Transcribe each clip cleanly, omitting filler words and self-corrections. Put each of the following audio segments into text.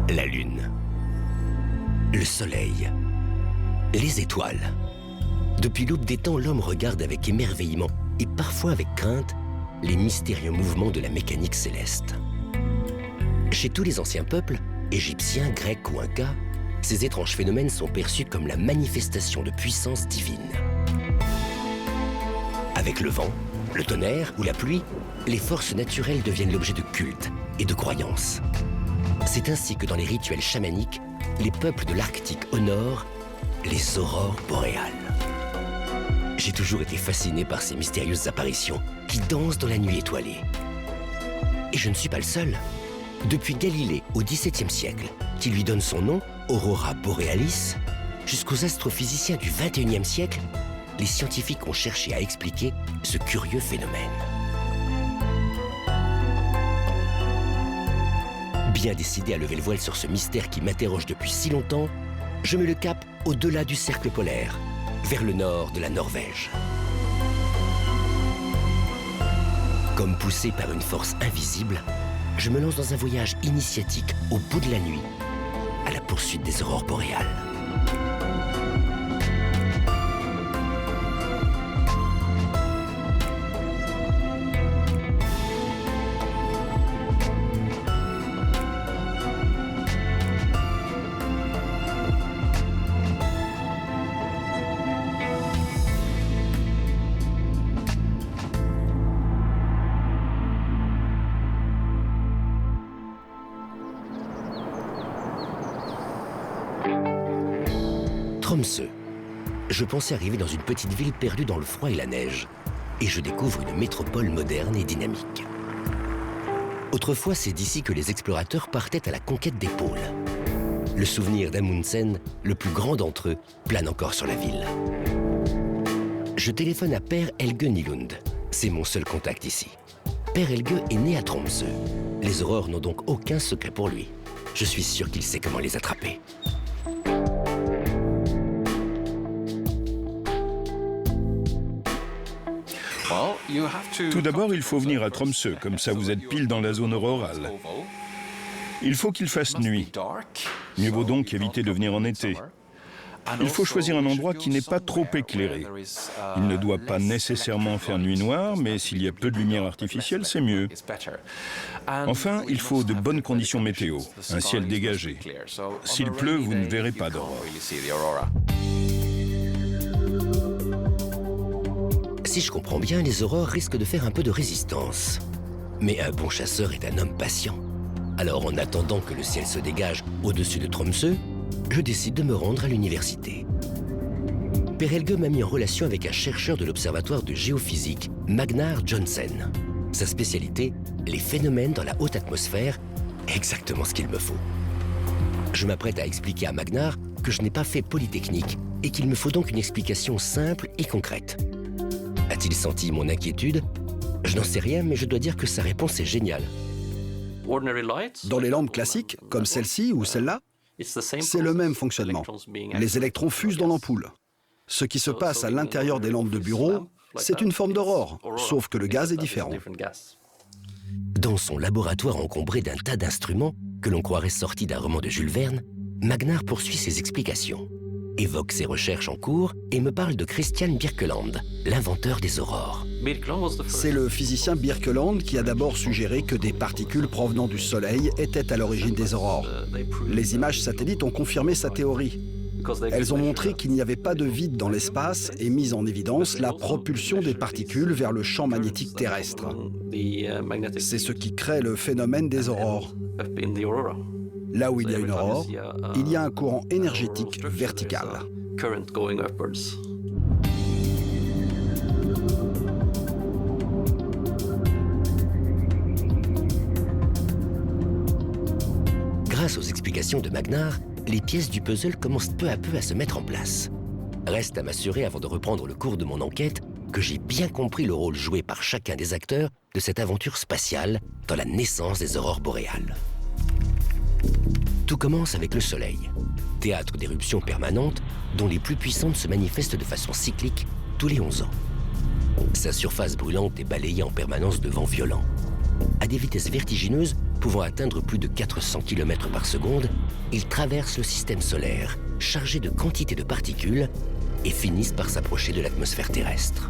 La Lune, le Soleil, les étoiles. Depuis l'aube des temps, l'homme regarde avec émerveillement et parfois avec crainte les mystérieux mouvements de la mécanique céleste. Chez tous les anciens peuples, égyptiens, grecs ou incas, ces étranges phénomènes sont perçus comme la manifestation de puissance divine. Avec le vent, le tonnerre ou la pluie, les forces naturelles deviennent l'objet de culte et de croyances. C'est ainsi que dans les rituels chamaniques, les peuples de l'Arctique honorent les aurores boréales. J'ai toujours été fasciné par ces mystérieuses apparitions qui dansent dans la nuit étoilée. Et je ne suis pas le seul. Depuis Galilée au XVIIe siècle, qui lui donne son nom, Aurora Borealis, jusqu'aux astrophysiciens du XXIe siècle, les scientifiques ont cherché à expliquer ce curieux phénomène. Bien décidé à lever le voile sur ce mystère qui m'interroge depuis si longtemps, je mets le cap au-delà du cercle polaire, vers le nord de la Norvège. Comme poussé par une force invisible, je me lance dans un voyage initiatique au bout de la nuit, à la poursuite des aurores boréales. Tromsø. Je pensais arriver dans une petite ville perdue dans le froid et la neige, et je découvre une métropole moderne et dynamique. Autrefois, c'est d'ici que les explorateurs partaient à la conquête des pôles. Le souvenir d'Amundsen, le plus grand d'entre eux, plane encore sur la ville. Je téléphone à Per Helge Nylund. C'est mon seul contact ici. Per Helge est né à Tromsø. Les aurores n'ont donc aucun secret pour lui. Je suis sûr qu'il sait comment les attraper. Tout d'abord, il faut venir à Tromsø, comme ça vous êtes pile dans la zone aurorale. Il faut qu'il fasse nuit. Mieux vaut donc éviter de venir en été. Il faut choisir un endroit qui n'est pas trop éclairé. Il ne doit pas nécessairement faire nuit noire, mais s'il y a peu de lumière artificielle, c'est mieux. Enfin, il faut de bonnes conditions météo, un ciel dégagé. S'il pleut, vous ne verrez pas d'aurore. Si je comprends bien, les aurores risquent de faire un peu de résistance. Mais un bon chasseur est un homme patient. Alors, en attendant que le ciel se dégage au-dessus de Tromsø, je décide de me rendre à l'université. Per Helge m'a mis en relation avec un chercheur de l'Observatoire de géophysique, Magnar Johnsen. Sa spécialité, les phénomènes dans la haute atmosphère, exactement ce qu'il me faut. Je m'apprête à expliquer à Magnar que je n'ai pas fait Polytechnique et qu'il me faut donc une explication simple et concrète. A-t-il senti mon inquiétude? Je n'en sais rien, mais je dois dire que sa réponse est géniale. Dans les lampes classiques, comme celle-ci ou celle-là, c'est le même fonctionnement. Les électrons fusent dans l'ampoule. Ce qui se passe à l'intérieur des lampes de bureau, c'est une forme d'aurore, sauf que le gaz est différent. Dans son laboratoire encombré d'un tas d'instruments que l'on croirait sortis d'un roman de Jules Verne, Magnar poursuit ses explications, évoque ses recherches en cours et me parle de Christian Birkeland, l'inventeur des aurores. C'est le physicien Birkeland qui a d'abord suggéré que des particules provenant du Soleil étaient à l'origine des aurores. Les images satellites ont confirmé sa théorie. Elles ont montré qu'il n'y avait pas de vide dans l'espace et mis en évidence la propulsion des particules vers le champ magnétique terrestre. C'est ce qui crée le phénomène des aurores. Là où il y a une aurore, il y a un courant énergétique vertical. Grâce aux explications de Magnar, les pièces du puzzle commencent peu à peu à se mettre en place. Reste à m'assurer, avant de reprendre le cours de mon enquête, que j'ai bien compris le rôle joué par chacun des acteurs de cette aventure spatiale dans la naissance des aurores boréales. Tout commence avec le Soleil, théâtre d'éruptions permanentes dont les plus puissantes se manifestent de façon cyclique tous les 11 ans. Sa surface brûlante est balayée en permanence de vents violents. À des vitesses vertigineuses, pouvant atteindre plus de 400 km par seconde, ils traversent le système solaire, chargés de quantités de particules, et finissent par s'approcher de l'atmosphère terrestre.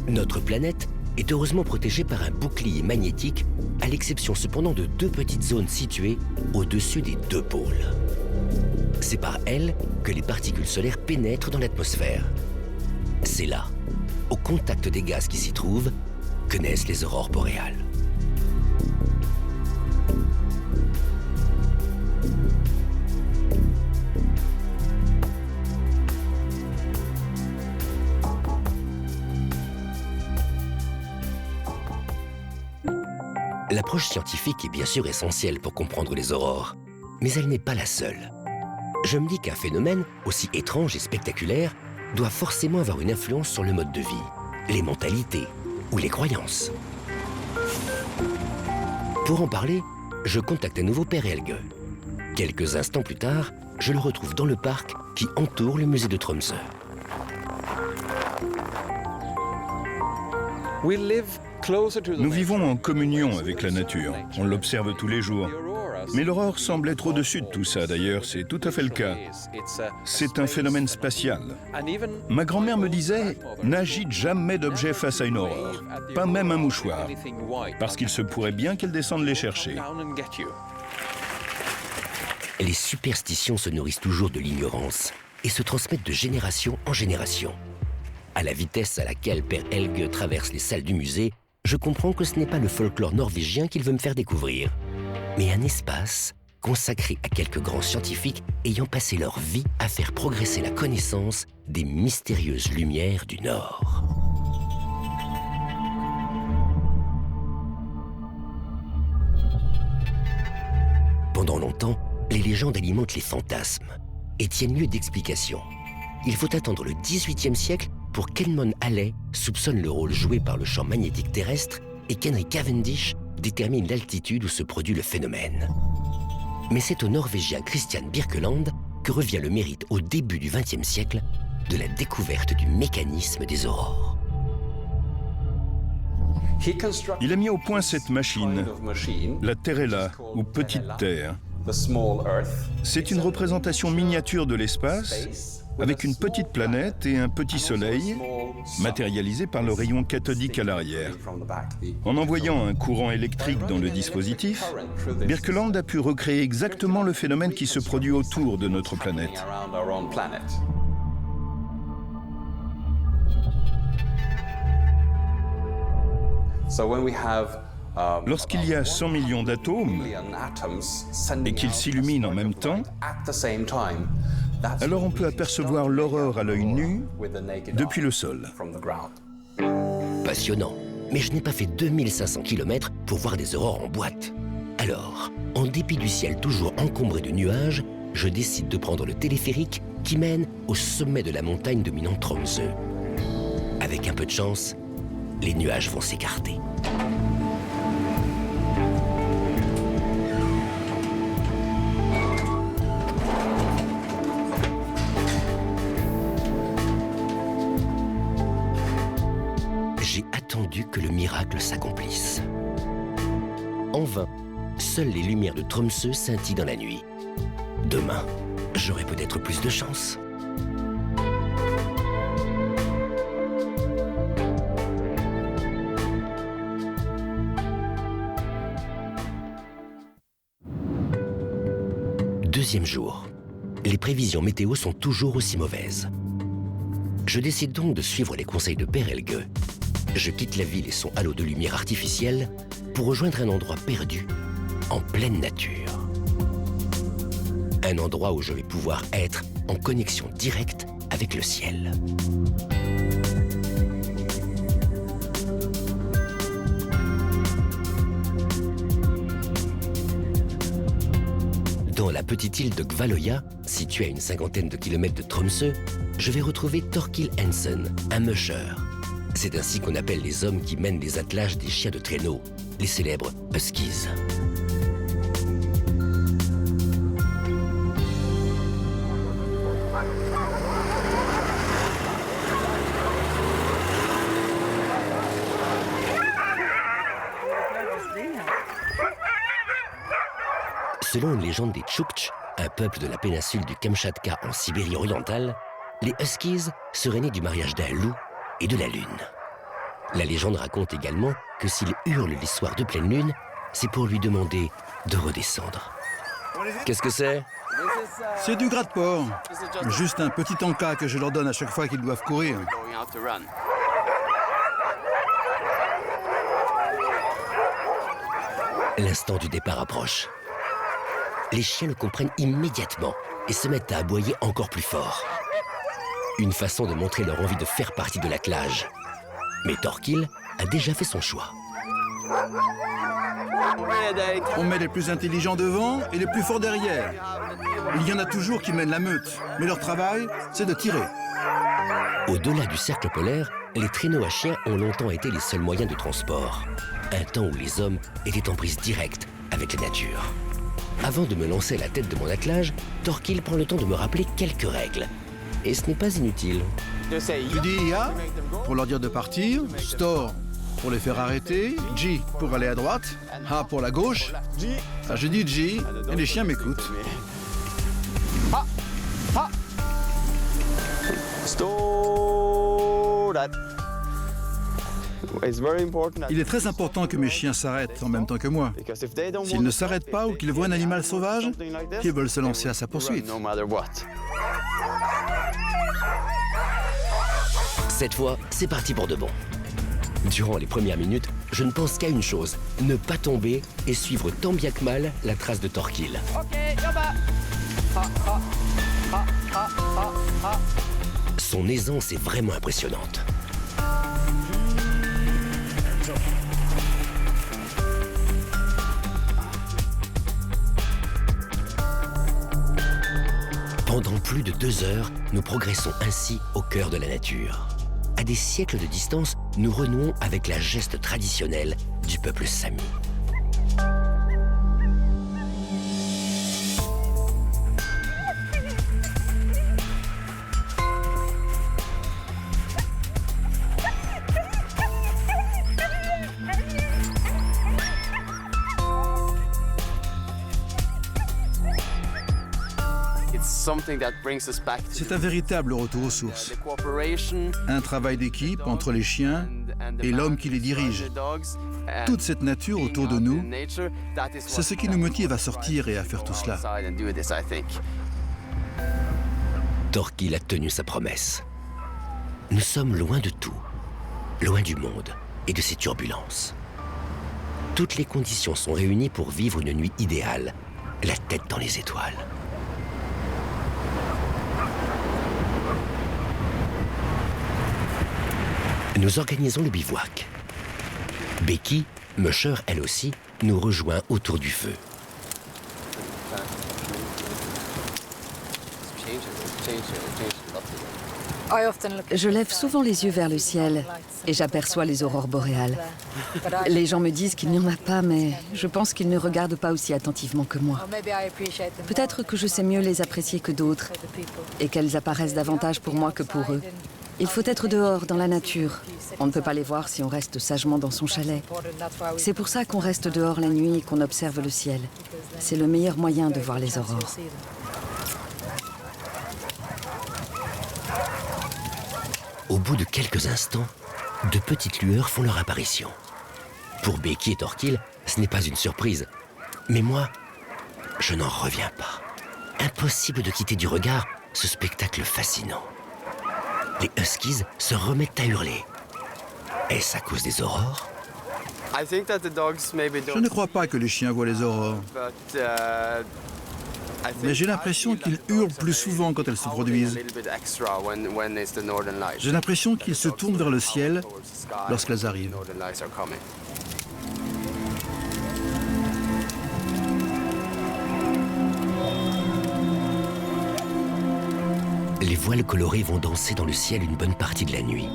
Notre planète est heureusement protégée par un bouclier magnétique, à l'exception cependant de 2 petites zones situées au-dessus des 2 pôles. C'est par elles que les particules solaires pénètrent dans l'atmosphère. C'est là, au contact des gaz qui s'y trouvent, que naissent les aurores boréales. L'approche scientifique est bien sûr essentielle pour comprendre les aurores, mais elle n'est pas la seule. Je me dis qu'un phénomène aussi étrange et spectaculaire doit forcément avoir une influence sur le mode de vie, les mentalités ou les croyances. Pour en parler, je contacte à nouveau Père Helge. Quelques instants plus tard, je le retrouve dans le parc qui entoure le musée de Tromsø. Nous vivons en communion avec la nature. On l'observe tous les jours. Mais l'aurore semble être au-dessus de tout ça, d'ailleurs, c'est tout à fait le cas. C'est un phénomène spatial. Ma grand-mère me disait « N'agite jamais d'objet face à une aurore, pas même un mouchoir, parce qu'il se pourrait bien qu'elle descende les chercher. » Les superstitions se nourrissent toujours de l'ignorance et se transmettent de génération en génération. À la vitesse à laquelle Père Helge traverse les salles du musée, je comprends que ce n'est pas le folklore norvégien qu'il veut me faire découvrir, mais un espace consacré à quelques grands scientifiques ayant passé leur vie à faire progresser la connaissance des mystérieuses lumières du Nord. Pendant longtemps, les légendes alimentent les fantasmes et tiennent lieu d'explications. Il faut attendre le XVIIIe siècle pour qu'Edmond Halley soupçonne le rôle joué par le champ magnétique terrestre et qu'Henry Cavendish détermine l'altitude où se produit le phénomène. Mais c'est au Norvégien Christian Birkeland que revient le mérite au début du XXe siècle de la découverte du mécanisme des aurores. Il a mis au point cette machine, la Terrella, ou Petite Terre. C'est une représentation miniature de l'espace, avec une petite planète et un petit soleil, matérialisé par le rayon cathodique à l'arrière. En envoyant un courant électrique dans le dispositif, Birkeland a pu recréer exactement le phénomène qui se produit autour de notre planète. Lorsqu'il y a 100 millions d'atomes et qu'ils s'illuminent en même temps, alors on peut apercevoir l'aurore à l'œil nu depuis le sol. Passionnant, mais je n'ai pas fait 2500 km pour voir des aurores en boîte. Alors, en dépit du ciel toujours encombré de nuages, je décide de prendre le téléphérique qui mène au sommet de la montagne dominant Tromsø. Avec un peu de chance, les nuages vont s'écarter. J'ai attendu que le miracle s'accomplisse. En vain, seules les lumières de Tromsø scintillent dans la nuit. Demain, j'aurai peut-être plus de chance. Deuxième jour. Les prévisions météo sont toujours aussi mauvaises. Je décide donc de suivre les conseils de Père Helge. Je quitte la ville et son halo de lumière artificielle pour rejoindre un endroit perdu, en pleine nature. Un endroit où je vais pouvoir être en connexion directe avec le ciel. Dans la petite île de Gvaløya, située à une cinquantaine de kilomètres de Tromsø, je vais retrouver Thorkild Hansen, un musher. C'est ainsi qu'on appelle les hommes qui mènent les attelages des chiens de traîneau, les célèbres huskies. Selon une légende des Tchouktches, un peuple de la péninsule du Kamchatka en Sibérie orientale, les Huskies seraient nés du mariage d'un loup et de la lune. La légende raconte également que s'ils hurlent les soirs de pleine lune, c'est pour lui demander de redescendre. Qu'est-ce que c'est? C'est du gras de porc. Juste un petit encas que je leur donne à chaque fois qu'ils doivent courir. L'instant du départ approche. Les chiens le comprennent immédiatement et se mettent à aboyer encore plus fort. Une façon de montrer leur envie de faire partie de l'attelage. Mais Thorkill a déjà fait son choix. On met les plus intelligents devant et les plus forts derrière. Il y en a toujours qui mènent la meute, mais leur travail, c'est de tirer. Au-delà du cercle polaire, les traîneaux à chiens ont longtemps été les seuls moyens de transport. Un temps où les hommes étaient en prise directe avec la nature. Avant de me lancer à la tête de mon attelage, Thorkill prend le temps de me rappeler quelques règles. Et ce n'est pas inutile. Tu dis Ya pour leur dire de partir, Store pour les faire arrêter, G pour aller à droite, A pour la gauche. Ah, je dis G et les chiens m'écoutent. Il est très important que mes chiens s'arrêtent en même temps que moi. S'ils ne s'arrêtent pas ou qu'ils voient un animal sauvage, ils veulent se lancer à sa poursuite. Cette fois, c'est parti pour de bon. Durant les premières minutes, je ne pense qu'à une chose, ne pas tomber et suivre tant bien que mal la trace de Thorkill. Son aisance est vraiment impressionnante. Pendant plus de 2 heures, nous progressons ainsi au cœur de la nature. À des siècles de distance, nous renouons avec la geste traditionnelle du peuple Sami. C'est un véritable retour aux sources. Un travail d'équipe entre les chiens et l'homme qui les dirige. Toute cette nature autour de nous, c'est ce qui nous motive à sortir et à faire tout cela. Thorkill a tenu sa promesse. Nous sommes loin de tout, loin du monde et de ses turbulences. Toutes les conditions sont réunies pour vivre une nuit idéale, la tête dans les étoiles. Nous organisons le bivouac. Becky, Musher, elle aussi, nous rejoint autour du feu. Je lève souvent les yeux vers le ciel et j'aperçois les aurores boréales. Les gens me disent qu'il n'y en a pas, mais je pense qu'ils ne regardent pas aussi attentivement que moi. Peut-être que je sais mieux les apprécier que d'autres et qu'elles apparaissent davantage pour moi que pour eux. Il faut être dehors, dans la nature. On ne peut pas les voir si on reste sagement dans son chalet. C'est pour ça qu'on reste dehors la nuit et qu'on observe le ciel. C'est le meilleur moyen de voir les aurores. Au bout de quelques instants, de petites lueurs font leur apparition. Pour Becky et Thorkill, ce n'est pas une surprise. Mais moi, je n'en reviens pas. Impossible de quitter du regard ce spectacle fascinant. Les Huskies se remettent à hurler. Est-ce à cause des aurores? Je ne crois pas que les chiens voient les aurores. Mais j'ai l'impression qu'ils hurlent plus souvent quand elles se produisent. J'ai l'impression qu'ils se tournent vers le ciel lorsqu'elles arrivent. Les voiles colorées vont danser dans le ciel une bonne partie de la nuit.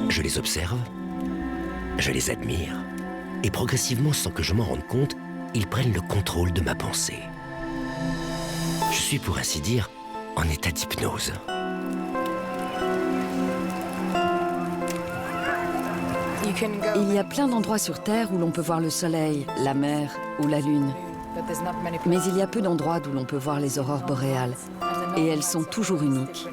Je les observe, je les admire, et progressivement, sans que je m'en rende compte, ils prennent le contrôle de ma pensée. Je suis, pour ainsi dire, en état d'hypnose. Il y a plein d'endroits sur Terre où l'on peut voir le soleil, la mer ou la lune. Mais il y a peu d'endroits d'où l'on peut voir les aurores boréales. Et elles sont toujours uniques.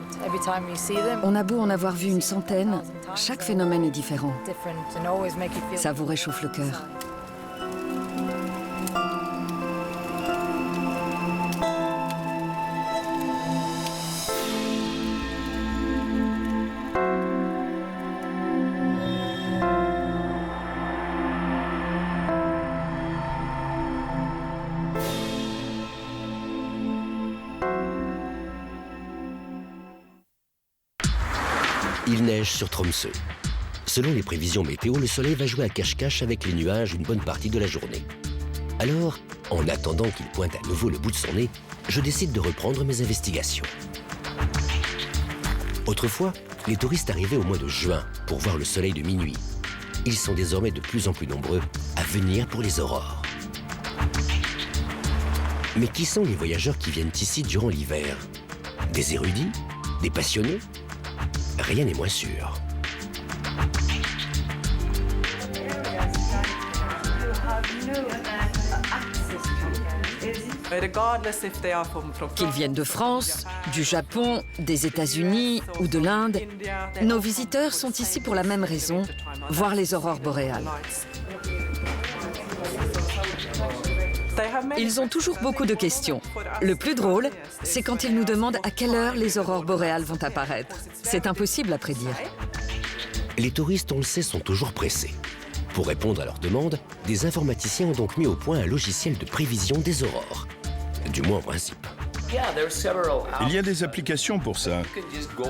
On a beau en avoir vu une centaine, chaque phénomène est différent. Ça vous réchauffe le cœur. Il neige sur Tromsø. Selon les prévisions météo, le soleil va jouer à cache-cache avec les nuages une bonne partie de la journée. Alors, en attendant qu'il pointe à nouveau le bout de son nez, je décide de reprendre mes investigations. Autrefois, les touristes arrivaient au mois de juin pour voir le soleil de minuit. Ils sont désormais de plus en plus nombreux à venir pour les aurores. Mais qui sont les voyageurs qui viennent ici durant l'hiver? Des érudits? Des passionnés? Rien n'est moins sûr. Qu'ils viennent de France, du Japon, des États-Unis ou de l'Inde, nos visiteurs sont ici pour la même raison, voir les aurores boréales. Ils ont toujours beaucoup de questions. Le plus drôle, c'est quand ils nous demandent à quelle heure les aurores boréales vont apparaître. C'est impossible à prédire. Les touristes, on le sait, sont toujours pressés. Pour répondre à leurs demandes, des informaticiens ont donc mis au point un logiciel de prévision des aurores. Du moins en principe. Il y a des applications pour ça,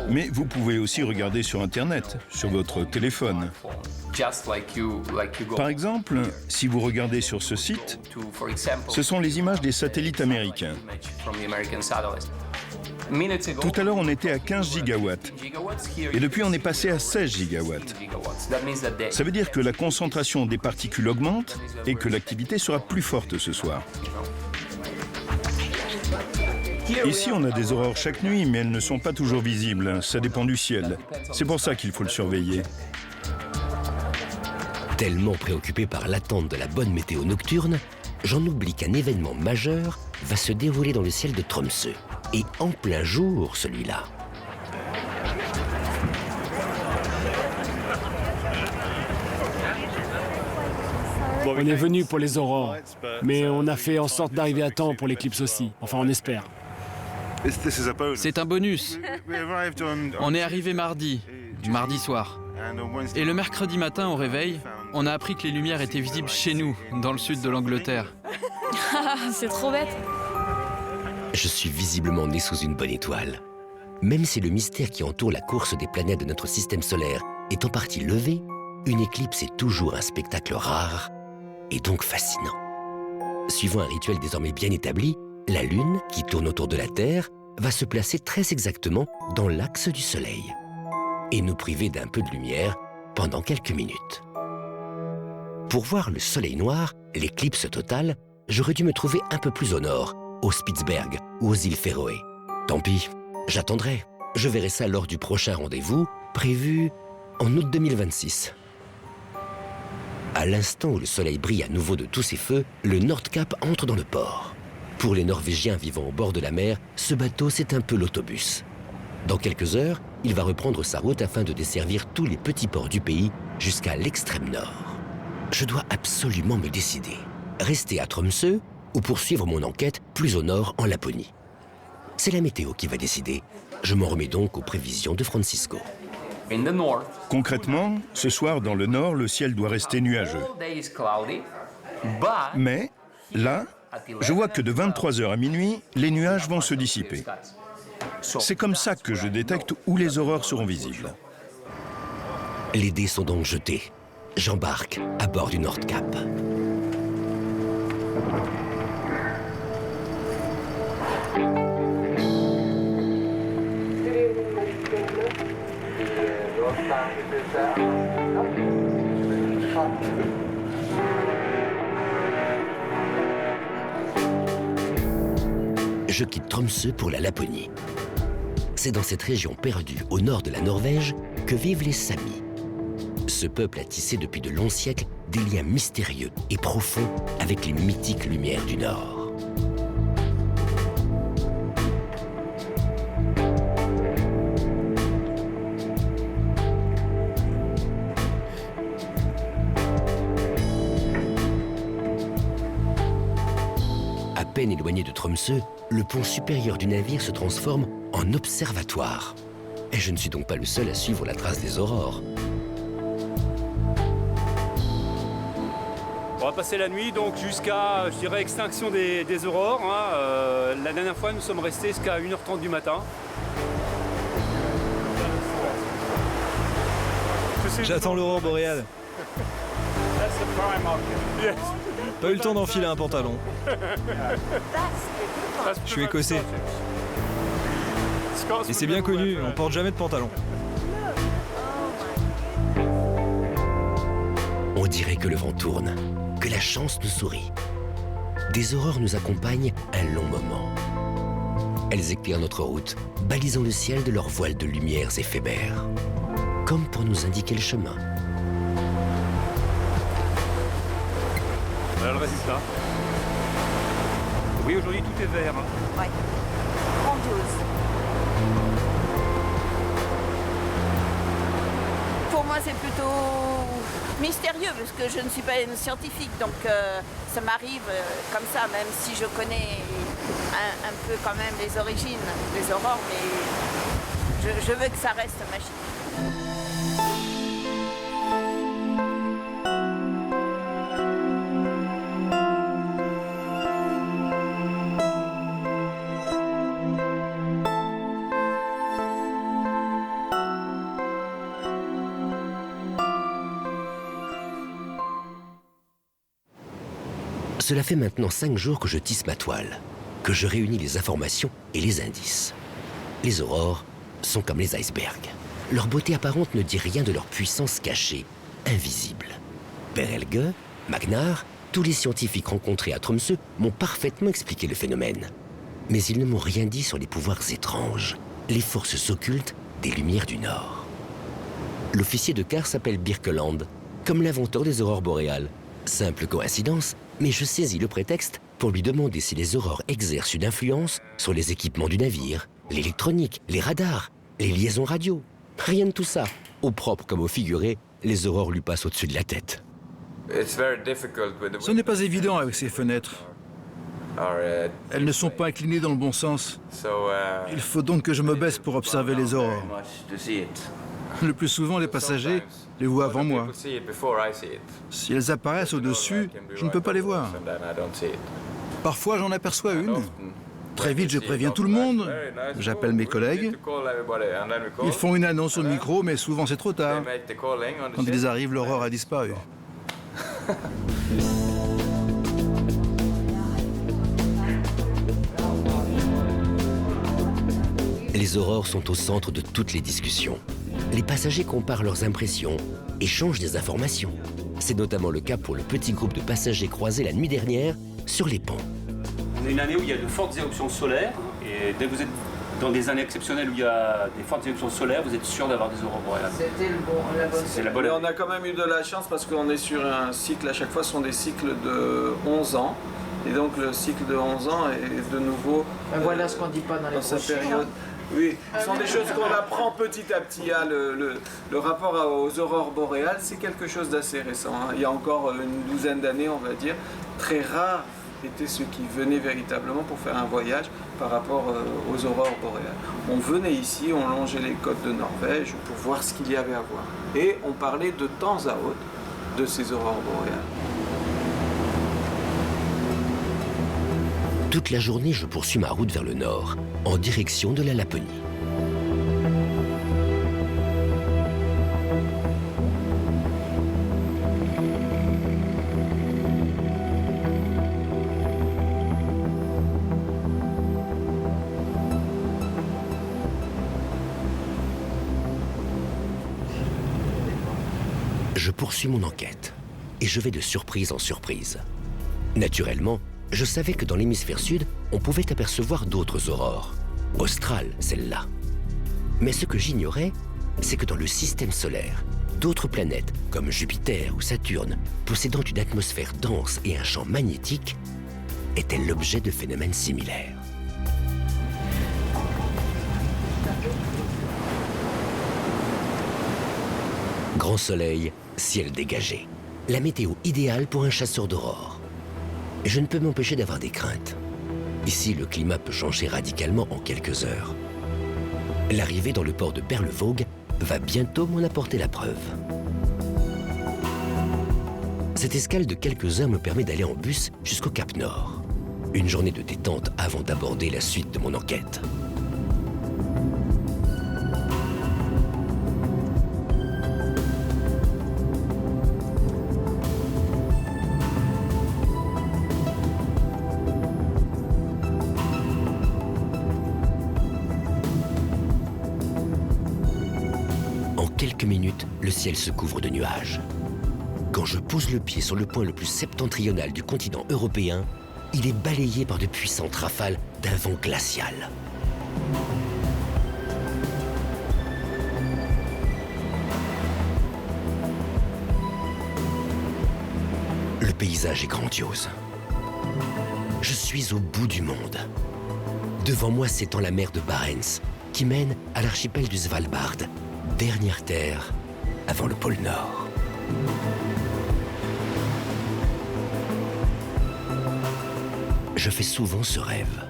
mais vous pouvez aussi regarder sur Internet, sur votre téléphone. Par exemple, si vous regardez sur ce site, ce sont les images des satellites américains. Tout à l'heure, on était à 15 gigawatts, et depuis, on est passé à 16 gigawatts. Ça veut dire que la concentration des particules augmente et que l'activité sera plus forte ce soir. Ici, on a des aurores chaque nuit, mais elles ne sont pas toujours visibles. Ça dépend du ciel. C'est pour ça qu'il faut le surveiller. Tellement préoccupé par l'attente de la bonne météo nocturne, j'en oublie qu'un événement majeur va se dérouler dans le ciel de Tromsø. Et en plein jour, celui-là. On est venu pour les aurores, mais on a fait en sorte d'arriver à temps pour l'éclipse aussi. Enfin, on espère. C'est un bonus. On est arrivé mardi soir. Et le mercredi matin, au réveil, on a appris que les lumières étaient visibles chez nous, dans le sud de l'Angleterre. C'est trop bête. Je suis visiblement né sous une bonne étoile. Même si le mystère qui entoure la course des planètes de notre système solaire est en partie levé, une éclipse est toujours un spectacle rare et donc fascinant. Suivant un rituel désormais bien établi, la Lune, qui tourne autour de la Terre, va se placer très exactement dans l'axe du Soleil et nous priver d'un peu de lumière pendant quelques minutes. Pour voir le Soleil noir, l'éclipse totale, j'aurais dû me trouver un peu plus au nord, au Spitzberg ou aux îles Féroé. Tant pis, j'attendrai. Je verrai ça lors du prochain rendez-vous, prévu en août 2026. À l'instant où le soleil brille à nouveau de tous ses feux, le Nordkapp entre dans le port. Pour les Norvégiens vivant au bord de la mer, ce bateau, c'est un peu l'autobus. Dans quelques heures, il va reprendre sa route afin de desservir tous les petits ports du pays jusqu'à l'extrême nord. Je dois absolument me décider. Rester à Tromsø ou poursuivre mon enquête plus au nord en Laponie. C'est la météo qui va décider. Je m'en remets donc aux prévisions de Francisco. Concrètement, ce soir, dans le nord, le ciel doit rester nuageux. Mais, là, je vois que de 23h à minuit, les nuages vont se dissiper. C'est comme ça que je détecte où les aurores seront visibles. Les dés sont donc jetés. J'embarque à bord du Nordkapp. Je quitte Tromsø pour la Laponie. C'est dans cette région perdue au nord de la Norvège que vivent les Samis. ce peuple a tissé depuis de longs siècles des liens mystérieux et profonds avec les mythiques lumières du Nord. À peine éloigné de Tromsø, le pont supérieur du navire se transforme en observatoire. Et je ne suis donc pas le seul à suivre la trace des aurores. On va passer la nuit donc jusqu'à, je dirais, extinction des aurores. La dernière fois, nous sommes restés jusqu'à 1h30 du matin. J'attends l'aurore boréale. Pas eu le temps d'enfiler un pantalon. Je suis écossais. Et c'est bien connu, on porte jamais de pantalon. On dirait que le vent tourne, que la chance nous sourit. Des aurores nous accompagnent un long moment. Elles éclairent notre route, balisant le ciel de leurs voiles de lumières éphémères, comme pour nous indiquer le chemin. Voilà le résultat. Oui, aujourd'hui tout est vert. Oui. Grandiose. Pour moi, c'est plutôt mystérieux parce que je ne suis pas une scientifique, donc ça m'arrive comme ça, même si je connais un peu quand même les origines des aurores, mais je veux que ça reste magique. Cela fait maintenant 5 jours que je tisse ma toile, que je réunis les informations et les indices. Les aurores sont comme les icebergs. Leur beauté apparente ne dit rien de leur puissance cachée, invisible. Per Helge, Magnar, tous les scientifiques rencontrés à Tromsø m'ont parfaitement expliqué le phénomène. Mais ils ne m'ont rien dit sur les pouvoirs étranges, les forces occultes des lumières du Nord. L'officier de quart s'appelle Birkeland, comme l'inventeur des aurores boréales. Simple coïncidence, mais je saisis le prétexte pour lui demander si les aurores exercent une influence sur les équipements du navire, l'électronique, les radars, les liaisons radio. Rien de tout ça. Au propre comme au figuré, les aurores lui passent au-dessus de la tête. Ce n'est pas évident avec ces fenêtres. Elles ne sont pas inclinées dans le bon sens. Il faut donc que je me baisse pour observer les aurores. Le plus souvent, les passagers les voient avant moi. Si elles apparaissent au-dessus, je ne peux pas les voir. Parfois, j'en aperçois une. Très vite, je préviens tout le monde. J'appelle mes collègues. Ils font une annonce au micro, mais souvent c'est trop tard. Quand ils arrivent, l'aurore a disparu. Les aurores sont au centre de toutes les discussions. Les passagers comparent leurs impressions, échangent des informations. C'est notamment le cas pour le petit groupe de passagers croisés la nuit dernière sur les ponts. On a une année où il y a de fortes éruptions solaires, et dès que vous êtes dans des années exceptionnelles où il y a des fortes éruptions solaires, vous êtes sûr d'avoir des aurores boréales. C'était la bonne année. On a quand même eu de la chance parce qu'on est sur un cycle, à chaque fois ce sont des cycles de 11 ans. Et donc le cycle de 11 ans est de nouveau... voilà ce qu'on ne dit pas dans les période. Oui, ce sont des choses qu'on apprend petit à petit. Le rapport aux aurores boréales, c'est quelque chose d'assez récent. Il y a encore une douzaine d'années, on va dire, très rares étaient ceux qui venaient véritablement pour faire un voyage par rapport aux aurores boréales. On venait ici, on longeait les côtes de Norvège pour voir ce qu'il y avait à voir. Et on parlait de temps à autre de ces aurores boréales. Toute la journée, je poursuis ma route vers le nord, en direction de la Laponie. Je poursuis mon enquête, et je vais de surprise en surprise. Naturellement, je savais que dans l'hémisphère sud, on pouvait apercevoir d'autres aurores. Australes, celle-là. Mais ce que j'ignorais, c'est que dans le système solaire, D'autres planètes, comme Jupiter ou Saturne, possédant une atmosphère dense et un champ magnétique, étaient l'objet de phénomènes similaires. Grand soleil, ciel dégagé. La météo idéale pour un chasseur d'aurore. Je ne peux m'empêcher d'avoir des craintes. Ici, le climat peut changer radicalement en quelques heures. L'arrivée dans le port de Berlevåg va bientôt m'en apporter la preuve. Cette escale de quelques heures me permet d'aller en bus jusqu'au Cap Nord. Une journée de détente avant d'aborder la suite de mon enquête. Quelques minutes, le ciel se couvre de nuages. Quand je pose le pied sur le point le plus septentrional du continent européen, il est balayé par de puissantes rafales d'un vent glacial. Le paysage est grandiose. Je suis au bout du monde. Devant moi s'étend la mer de Barents, qui mène à l'archipel du Svalbard, dernière terre avant le pôle Nord. Je fais souvent ce rêve.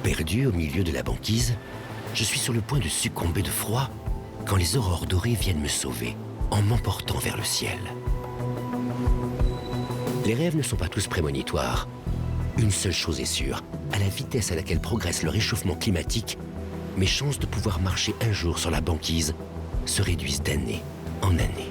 Perdu au milieu de la banquise, je suis sur le point de succomber de froid quand les aurores dorées viennent me sauver en m'emportant vers le ciel. Les rêves ne sont pas tous prémonitoires. Une seule chose est sûre, à la vitesse à laquelle progresse le réchauffement climatique, mes chances de pouvoir marcher un jour sur la banquise se réduisent d'année en année.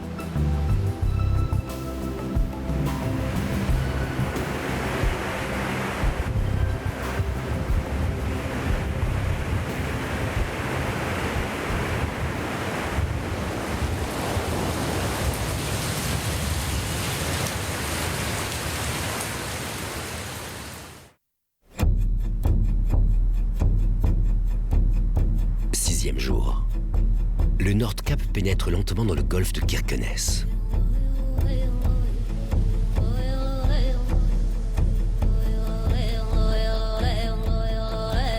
Jour. Le Nordkap pénètre lentement dans le golfe de Kirkenes.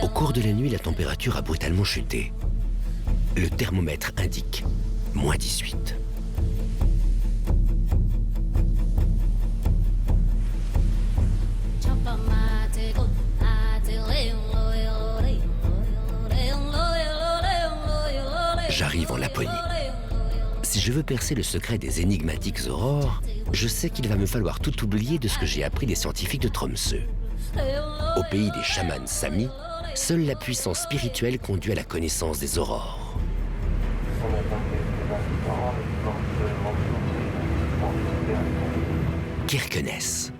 Au cours de la nuit, la température a brutalement chuté. Le thermomètre indique -18. J'arrive en Laponie. Si je veux percer le secret des énigmatiques aurores, je sais qu'il va me falloir tout oublier de ce que j'ai appris des scientifiques de Tromsø. Au pays des chamans samis, seule la puissance spirituelle conduit à la connaissance des aurores. Kirkenes.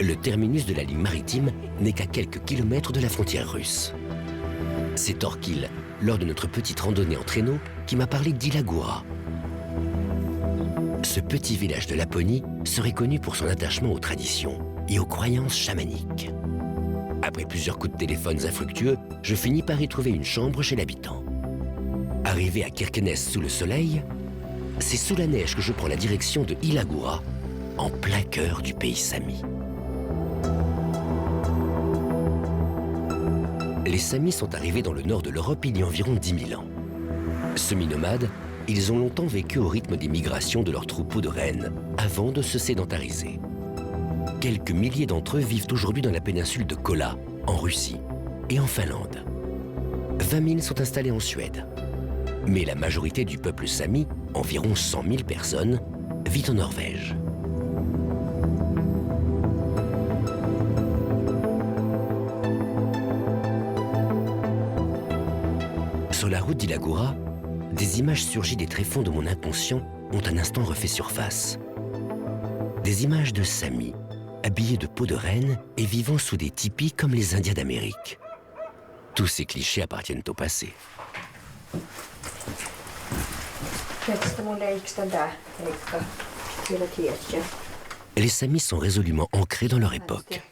Le terminus de la ligne maritime n'est qu'à quelques kilomètres de la frontière russe. C'est Torkil, lors de notre petite randonnée en traîneau, qui m'a parlé d'Ilagura. Ce petit village de Laponie serait connu pour son attachement aux traditions et aux croyances chamaniques. Après plusieurs coups de téléphone infructueux, je finis par y trouver une chambre chez l'habitant. Arrivé à Kirkenes sous le soleil, c'est sous la neige que je prends la direction de Ilagura, en plein cœur du pays sami. Les Samis sont arrivés dans le nord de l'Europe il y a environ 10 000 ans. Semi-nomades, ils ont longtemps vécu au rythme des migrations de leurs troupeaux de rennes, avant de se sédentariser. Quelques milliers d'entre eux vivent aujourd'hui dans la péninsule de Kola, en Russie, et en Finlande. 20 000 sont installés en Suède. Mais la majorité du peuple Sami, environ 100 000 personnes, vit en Norvège. Sur la route d'Ilagura, des images surgies des tréfonds de mon inconscient ont un instant refait surface. Des images de Samis, habillés de peau de renne et vivant sous des tipis comme les Indiens d'Amérique. Tous ces clichés appartiennent au passé. Les Samis sont résolument ancrés dans leur époque.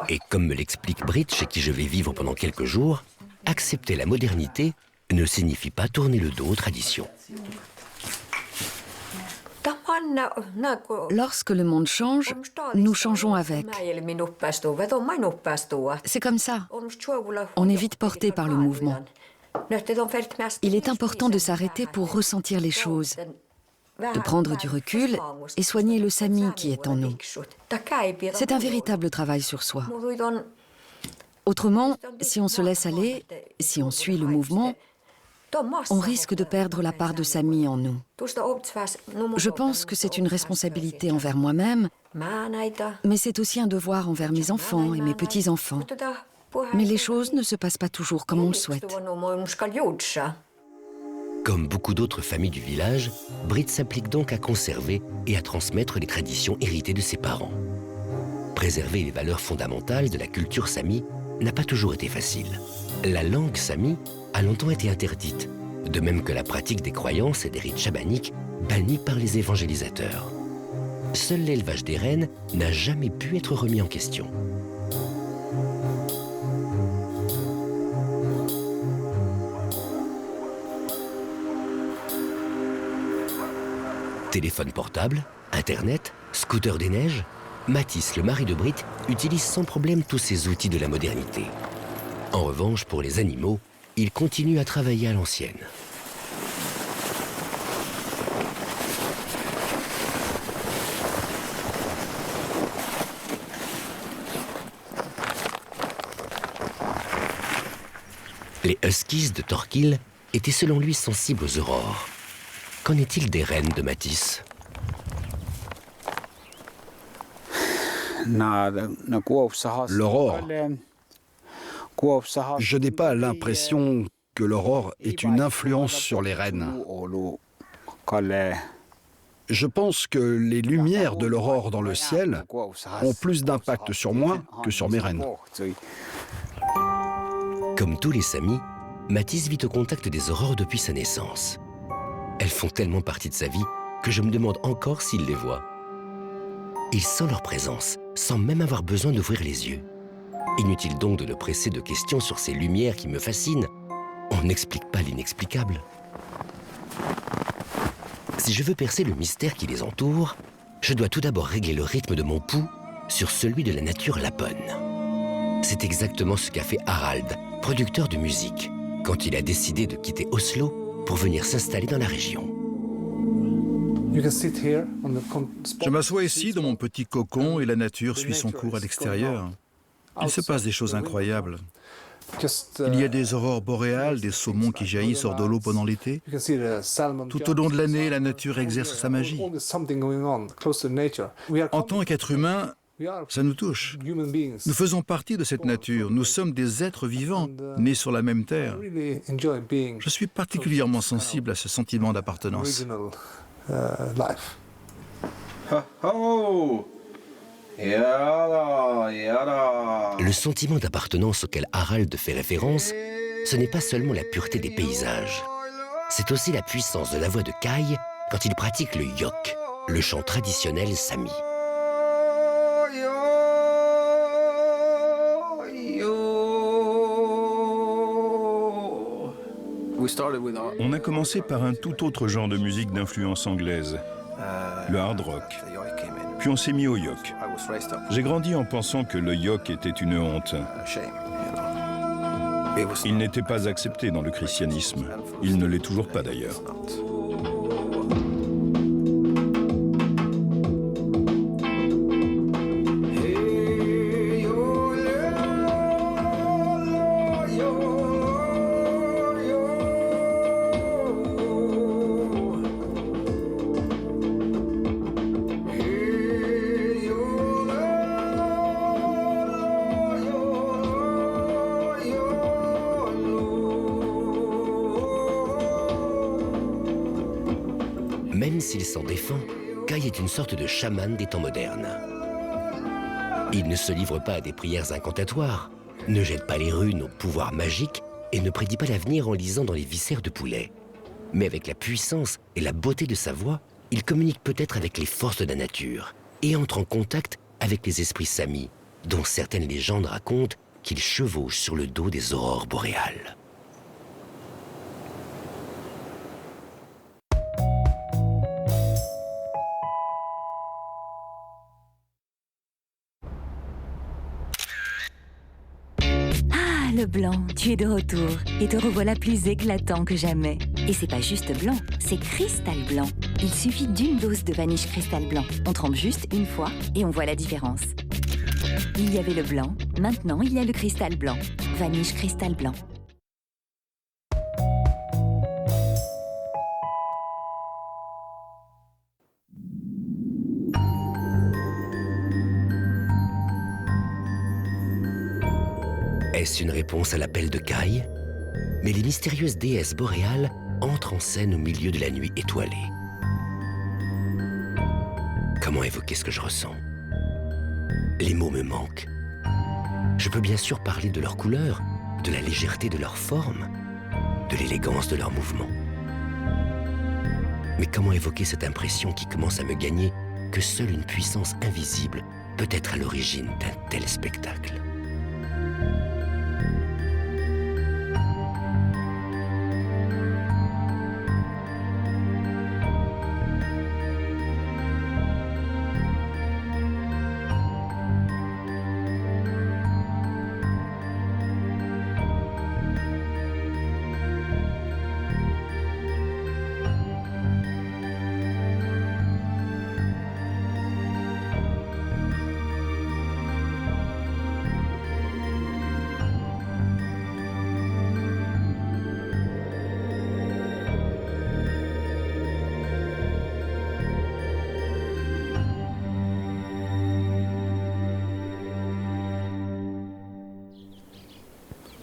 Et comme me l'explique Britt, chez qui je vais vivre pendant quelques jours, accepter la modernité ne signifie pas tourner le dos aux traditions. Lorsque le monde change, nous changeons avec. C'est comme ça. On est vite porté par le mouvement. Il est important de s'arrêter pour ressentir les choses, de prendre du recul et soigner le sami qui est en nous. C'est un véritable travail sur soi. Autrement, si on se laisse aller, si on suit le mouvement, on risque de perdre la part de sami en nous. Je pense que c'est une responsabilité envers moi-même, mais c'est aussi un devoir envers mes enfants et mes petits-enfants. Mais les choses ne se passent pas toujours comme on le souhaite. Comme beaucoup d'autres familles du village, Britt s'applique donc à conserver et à transmettre les traditions héritées de ses parents. Préserver les valeurs fondamentales de la culture sami n'a pas toujours été facile. La langue sami a longtemps été interdite, de même que la pratique des croyances et des rites chamaniques bannis par les évangélisateurs. Seul l'élevage des rennes n'a jamais pu être remis en question. Téléphone portable, Internet, scooter des neiges, Mathis, le mari de Britt, utilise sans problème tous ces outils de la modernité. En revanche, pour les animaux, il continue à travailler à l'ancienne. Les huskies de Thorkill étaient selon lui sensibles aux aurores. Qu'en est-il des rennes de Mathis ? L'aurore. Je n'ai pas l'impression que l'aurore ait une influence sur les rennes. Je pense que les lumières de l'aurore dans le ciel ont plus d'impact sur moi que sur mes rennes. Comme tous les Samis, Mathis vit au contact des aurores depuis sa naissance. Elles font tellement partie de sa vie que je me demande encore s'il les voit. Il sent leur présence, sans même avoir besoin d'ouvrir les yeux. Inutile donc de le presser de questions sur ces lumières qui me fascinent. On n'explique pas l'inexplicable. Si je veux percer le mystère qui les entoure, je dois tout d'abord régler le rythme de mon pouls sur celui de la nature laponne. C'est exactement ce qu'a fait Harald, producteur de musique, quand il a décidé de quitter Oslo pour venir s'installer dans la région. Je m'assois ici dans mon petit cocon et la nature suit son cours à l'extérieur. Il se passe des choses incroyables. Il y a des aurores boréales, des saumons qui jaillissent hors de l'eau pendant l'été. Tout au long de l'année, la nature exerce sa magie. En tant qu'être humain, ça nous touche. Nous faisons partie de cette nature. Nous sommes des êtres vivants, nés sur la même terre. Je suis particulièrement sensible à ce sentiment d'appartenance. Le sentiment d'appartenance auquel Harald fait référence, ce n'est pas seulement la pureté des paysages. C'est aussi la puissance de la voix de Kai quand il pratique le yok, le chant traditionnel sami. On a commencé par un tout autre genre de musique d'influence anglaise, le hard rock. Puis on s'est mis au yok. J'ai grandi en pensant que le yok était une honte. Il n'était pas accepté dans le christianisme. Il ne l'est toujours pas d'ailleurs. Même s'il s'en défend, Kai est une sorte de chaman des temps modernes. Il ne se livre pas à des prières incantatoires, ne jette pas les runes au pouvoir magique et ne prédit pas l'avenir en lisant dans les viscères de poulet. Mais avec la puissance et la beauté de sa voix, il communique peut-être avec les forces de la nature et entre en contact avec les esprits samis, dont certaines légendes racontent qu'ils chevauchent sur le dos des aurores boréales. Ah, le blanc, tu es de retour et te revoilà plus éclatant que jamais. Et c'est pas juste blanc, c'est cristal blanc. Il suffit d'une dose de Vanish cristal blanc. On trempe juste une fois et on voit la différence. Il y avait le blanc, maintenant il y a le cristal blanc. Vanish cristal blanc. Est-ce une réponse à l'appel de Kai? Mais les mystérieuses déesses boréales entrent en scène au milieu de la nuit étoilée. Comment évoquer ce que je ressens? Les mots me manquent. Je peux bien sûr parler de leur couleur, de la légèreté de leur forme, de l'élégance de leurs mouvements. Mais comment évoquer cette impression qui commence à me gagner que seule une puissance invisible peut être à l'origine d'un tel spectacle?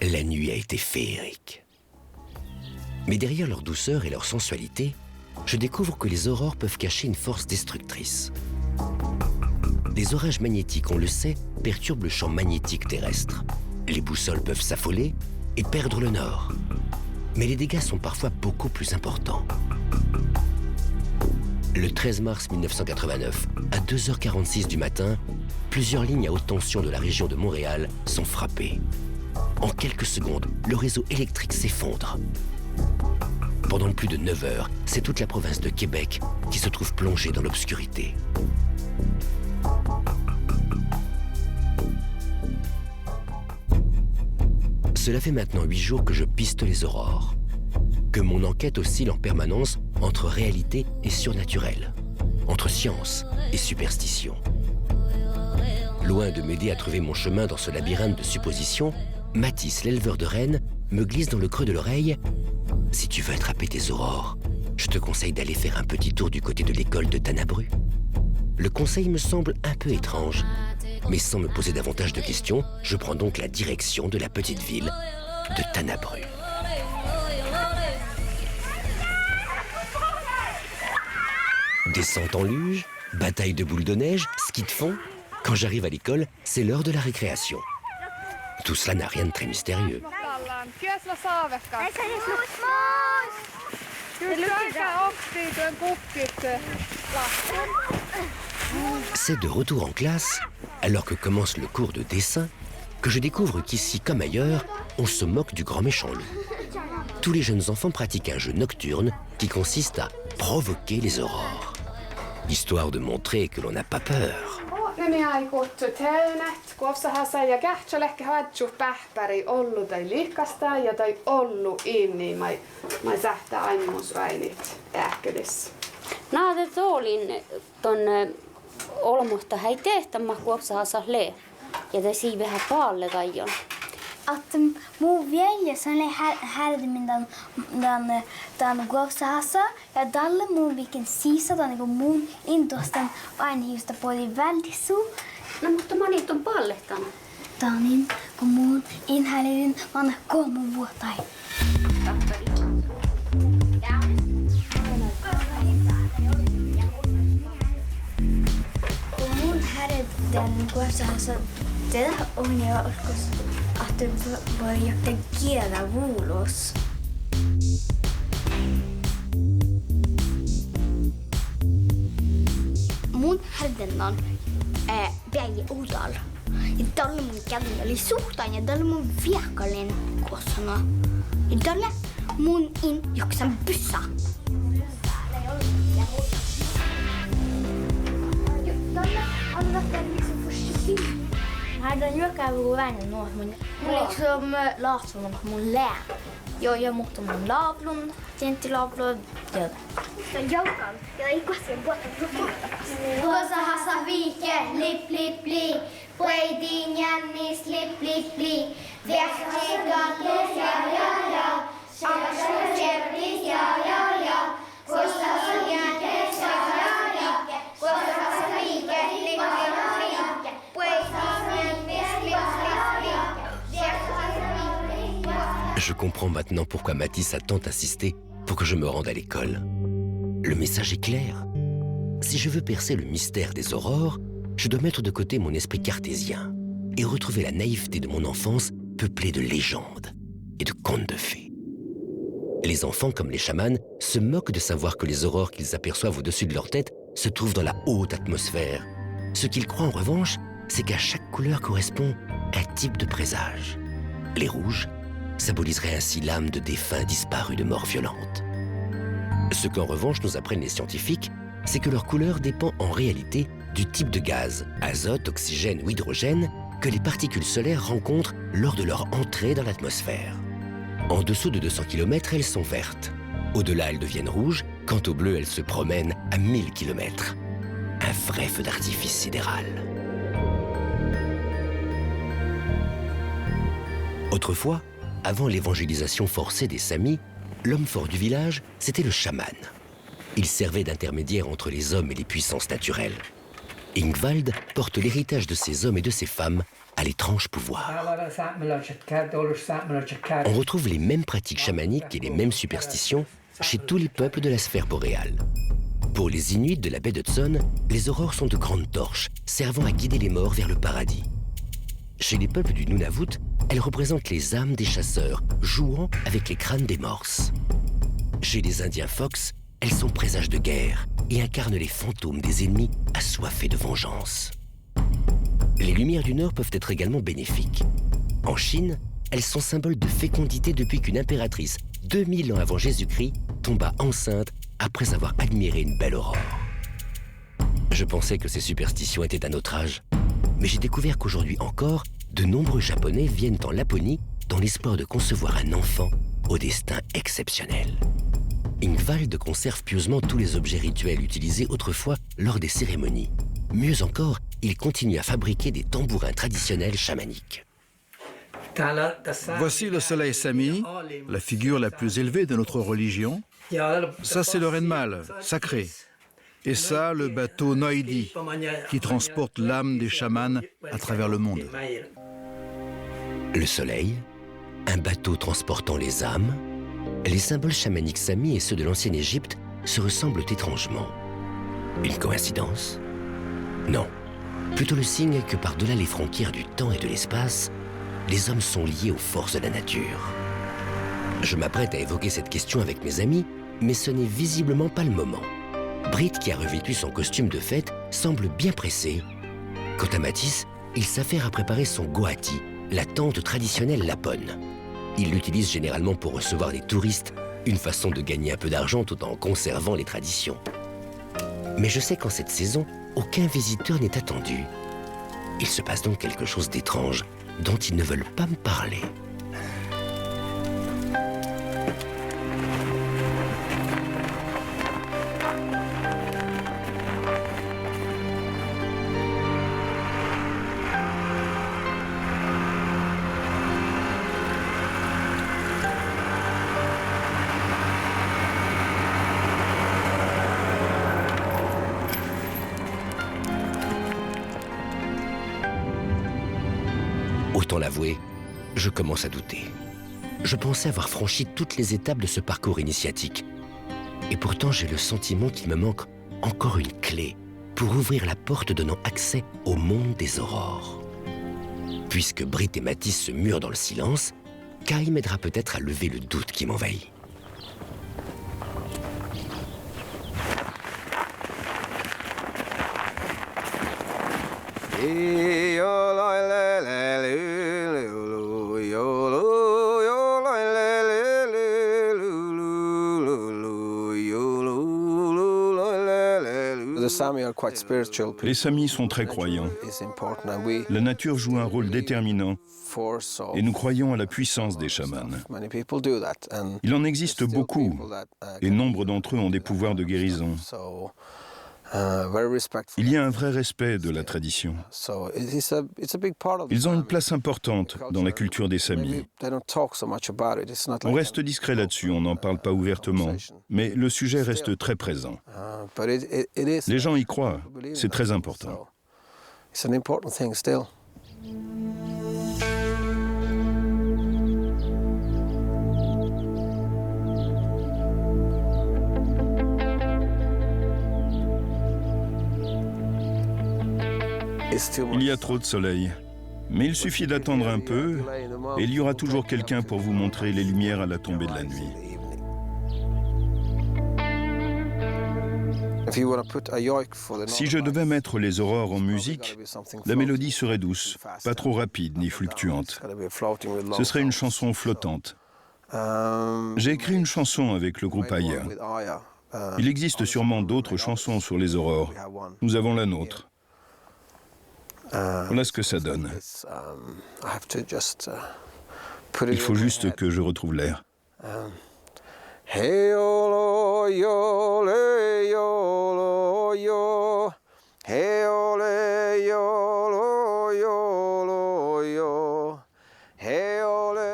La nuit a été féerique. Mais derrière leur douceur et leur sensualité, je découvre que les aurores peuvent cacher une force destructrice. Les orages magnétiques, on le sait, perturbent le champ magnétique terrestre. Les boussoles peuvent s'affoler et perdre le nord. Mais les dégâts sont parfois beaucoup plus importants. Le 13 mars 1989, à 2h46 du matin, plusieurs lignes à haute tension de la région de Montréal sont frappées. En quelques secondes, le réseau électrique s'effondre. Pendant plus de 9 heures, c'est toute la province de Québec qui se trouve plongée dans l'obscurité. Cela fait maintenant 8 jours que je piste les aurores, que mon enquête oscille en permanence entre réalité et surnaturel, entre science et superstition. Loin de m'aider à trouver mon chemin dans ce labyrinthe de suppositions, Mathis, l'éleveur de rennes, me glisse dans le creux de l'oreille « Si tu veux attraper tes aurores, je te conseille d'aller faire un petit tour du côté de l'école de Tanabru. » Le conseil me semble un peu étrange, mais sans me poser davantage de questions, je prends donc la direction de la petite ville de Tanabru. Descente en luge, bataille de boules de neige, ski de fond. Quand j'arrive à l'école, c'est l'heure de la récréation. Tout cela n'a rien de très mystérieux. C'est de retour en classe, alors que commence le cours de dessin, que je découvre qu'ici, comme ailleurs, on se moque du grand méchant loup. Tous les jeunes enfants pratiquent un jeu nocturne qui consiste à provoquer les aurores, histoire de montrer que l'on n'a pas peur. Olmusta hei tehtämä kuopsahassa le ja te siive hä paalle kaijon. Att mun viejas on härdimin dan kuopsahassa ja dalle mun vikin siisa dan mun intostan aina hiusta poli väldisu. No mutta manit on pallehtan. Danin kun mun inhälidin vanha 3 vuotta. Den kuopsahassa tehdä on jo joskus, että voi jotain kielä vuulos. Mun härden on päijä ujal. Ja tällä mun käden oli suhtaan ja tällä mun viekkalin kosana. Ja tällä mun in joksan pyssä. Hade nyökkää vänner något men liksom låt som man lär. Jag måste man lavlon, inte lavlon. Jag är kosken båten. Kosa hassa vike, lip lip li. Poedin jännis, lip lip li. Växtiga ja ja ja. Akasjärvis ja ja ja. Kosa hassa vike, ja ja ja. Kosa hassa vike, lip lip li. Je comprends maintenant pourquoi Matisse a tant insisté pour que je me rende à l'école. Le message est clair. Si je veux percer le mystère des aurores, je dois mettre de côté mon esprit cartésien et retrouver la naïveté de mon enfance peuplée de légendes et de contes de fées. Les enfants, comme les chamans, se moquent de savoir que les aurores qu'ils aperçoivent au-dessus de leur tête se trouvent dans la haute atmosphère. Ce qu'ils croient en revanche, c'est qu'à chaque couleur correspond un type de présage. Les rouges symboliseraient ainsi l'âme de défunts disparus de mort violente. Ce qu'en revanche nous apprennent les scientifiques, c'est que leur couleur dépend en réalité du type de gaz, azote, oxygène ou hydrogène, que les particules solaires rencontrent lors de leur entrée dans l'atmosphère. En dessous de 200 km, elles sont vertes. Au-delà, elles deviennent rouges. Quant au bleu, elles se promènent à 1000 km. Un vrai feu d'artifice sidéral. Autrefois, avant l'évangélisation forcée des Samis, l'homme fort du village, c'était le chaman. Il servait d'intermédiaire entre les hommes et les puissances naturelles. Ingvald porte l'héritage de ces hommes et de ces femmes à l'étrange pouvoir. On retrouve les mêmes pratiques chamaniques et les mêmes superstitions chez tous les peuples de la sphère boréale. Pour les Inuits de la baie d'Hudson, les aurores sont de grandes torches, servant à guider les morts vers le paradis. Chez les peuples du Nunavut, elles représentent les âmes des chasseurs, jouant avec les crânes des morses. Chez les Indiens Fox, elles sont présages de guerre et incarnent les fantômes des ennemis assoiffés de vengeance. Les lumières du Nord peuvent être également bénéfiques. En Chine, elles sont symboles de fécondité depuis qu'une impératrice, 2000 ans avant Jésus-Christ, tomba enceinte après avoir admiré une belle aurore. Je pensais que ces superstitions étaient à notre âge, mais j'ai découvert qu'aujourd'hui encore, de nombreux Japonais viennent en Laponie dans l'espoir de concevoir un enfant au destin exceptionnel. Ingvald conserve pieusement tous les objets rituels utilisés autrefois lors des cérémonies. Mieux encore, il continue à fabriquer des tambourins traditionnels chamaniques. Voici le soleil Sami, la figure la plus élevée de notre religion. Ça, c'est le reine mâle, sacré. Et ça, le bateau Noidi, qui transporte l'âme des chamans à travers le monde. Le soleil, un bateau transportant les âmes, les symboles chamaniques samis et ceux de l'ancienne Égypte se ressemblent étrangement. Une coïncidence? Non. Plutôt le signe que par-delà les frontières du temps et de l'espace, les hommes sont liés aux forces de la nature. Je m'apprête à évoquer cette question avec mes amis, mais ce n'est visiblement pas le moment. Britt, qui a revêtu son costume de fête, semble bien pressé. Quant à Matisse, il s'affaire à préparer son gohati, la tente traditionnelle lapone. Il l'utilise généralement pour recevoir des touristes, une façon de gagner un peu d'argent tout en conservant les traditions. Mais je sais qu'en cette saison, aucun visiteur n'est attendu. Il se passe donc quelque chose d'étrange dont ils ne veulent pas me parler. Autant l'avouer, je commence à douter. Je pensais avoir franchi toutes les étapes de ce parcours initiatique. Et pourtant, j'ai le sentiment qu'il me manque encore une clé pour ouvrir la porte donnant accès au monde des aurores. Puisque Britt et Matisse se murent dans le silence, Kai m'aidera peut-être à lever le doute qui m'envahit. Les Samis sont très croyants. La nature joue un rôle déterminant et nous croyons à la puissance des chamans. Il en existe beaucoup et nombre d'entre eux ont des pouvoirs de guérison. Il y a un vrai respect de la tradition. Ils ont une place importante dans la culture des Samis. On reste discret là-dessus, on n'en parle pas ouvertement, mais le sujet reste très présent. Les gens y croient, c'est très important. Il y a trop de soleil, mais il suffit d'attendre un peu et il y aura toujours quelqu'un pour vous montrer les lumières à la tombée de la nuit. Si je devais mettre les aurores en musique, la mélodie serait douce, pas trop rapide ni fluctuante. Ce serait une chanson flottante. J'ai écrit une chanson avec le groupe Aya. Il existe sûrement d'autres chansons sur les aurores. Nous avons la nôtre. Voilà ce que ça donne. Il faut juste que je retrouve l'air.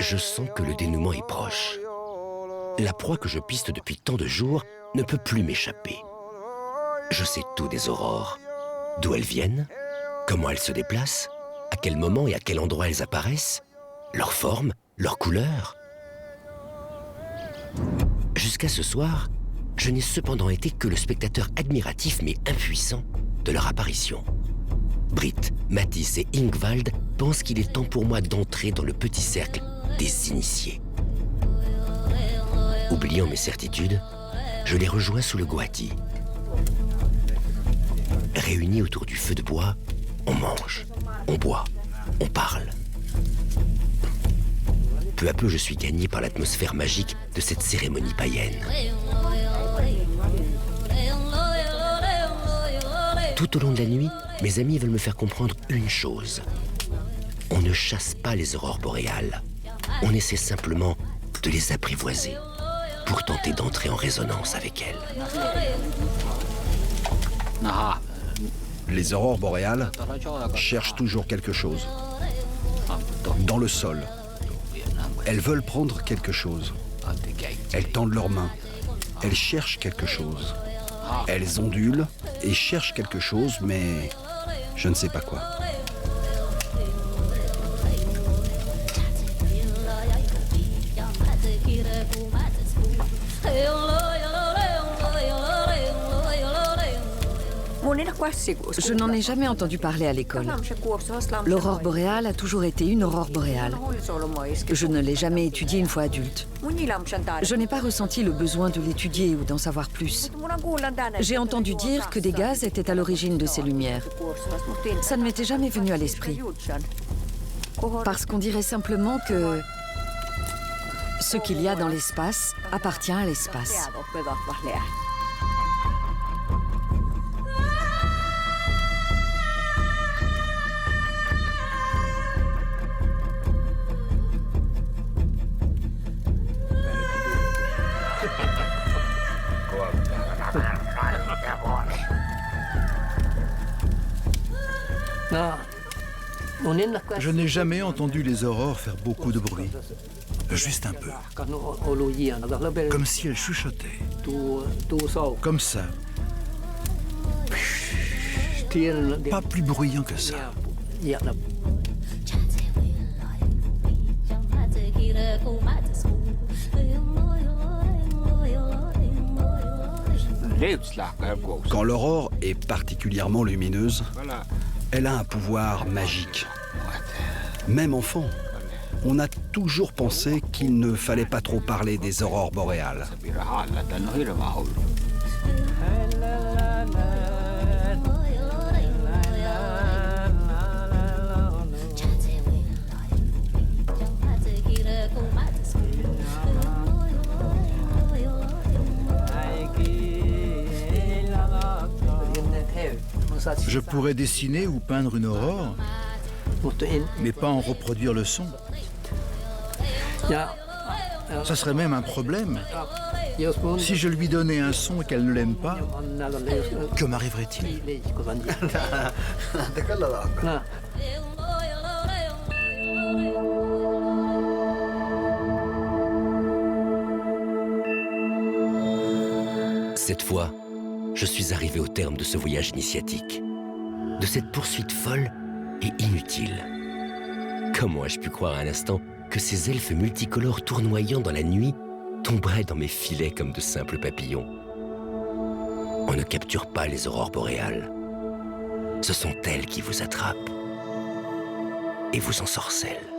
Je sens que le dénouement est proche. La proie que je piste depuis tant de jours ne peut plus m'échapper. Je sais tout des aurores. D'où elles viennent, comment elles se déplacent, à quel moment et à quel endroit elles apparaissent, leur forme, leur couleur. Jusqu'à ce soir, je n'ai cependant été que le spectateur admiratif mais impuissant de leur apparition. Britt, Matisse et Ingvald pensent qu'il est temps pour moi d'entrer dans le petit cercle des initiés. Oubliant mes certitudes, je les rejoins sous le goati. Réunis autour du feu de bois, on mange, on boit, on parle. Peu à peu, je suis gagné par l'atmosphère magique de cette cérémonie païenne. Tout au long de la nuit, mes amis veulent me faire comprendre une chose. On ne chasse pas les aurores boréales. On essaie simplement de les apprivoiser pour tenter d'entrer en résonance avec elles. Les aurores boréales cherchent toujours quelque chose. Dans le sol. Elles veulent prendre quelque chose. Elles tendent leurs mains. Elles cherchent quelque chose. Elles ondulent et cherchent quelque chose, mais je ne sais pas quoi. Je n'en ai jamais entendu parler à l'école. L'aurore boréale a toujours été une aurore boréale. Je ne l'ai jamais étudiée une fois adulte. Je n'ai pas ressenti le besoin de l'étudier ou d'en savoir plus. J'ai entendu dire que des gaz étaient à l'origine de ces lumières. Ça ne m'était jamais venu à l'esprit. Parce qu'on dirait simplement que ce qu'il y a dans l'espace appartient à l'espace. Je n'ai jamais entendu les aurores faire beaucoup de bruit. Juste un peu. Comme si elles chuchotaient. Comme ça. Pas plus bruyant que ça. Quand l'aurore est particulièrement lumineuse, elle a un pouvoir magique. Même enfant, on a toujours pensé qu'il ne fallait pas trop parler des aurores boréales. Je pourrais dessiner ou peindre une aurore, mais pas en reproduire le son. Ça serait même un problème. Si je lui donnais un son et qu'elle ne l'aime pas, que m'arriverait-il? Cette fois, je suis arrivé au terme de ce voyage initiatique, de cette poursuite folle et inutile. Comment ai-je pu croire un instant que ces elfes multicolores tournoyant dans la nuit tomberaient dans mes filets comme de simples papillons? On ne capture pas les aurores boréales. Ce sont elles qui vous attrapent et vous ensorcellent.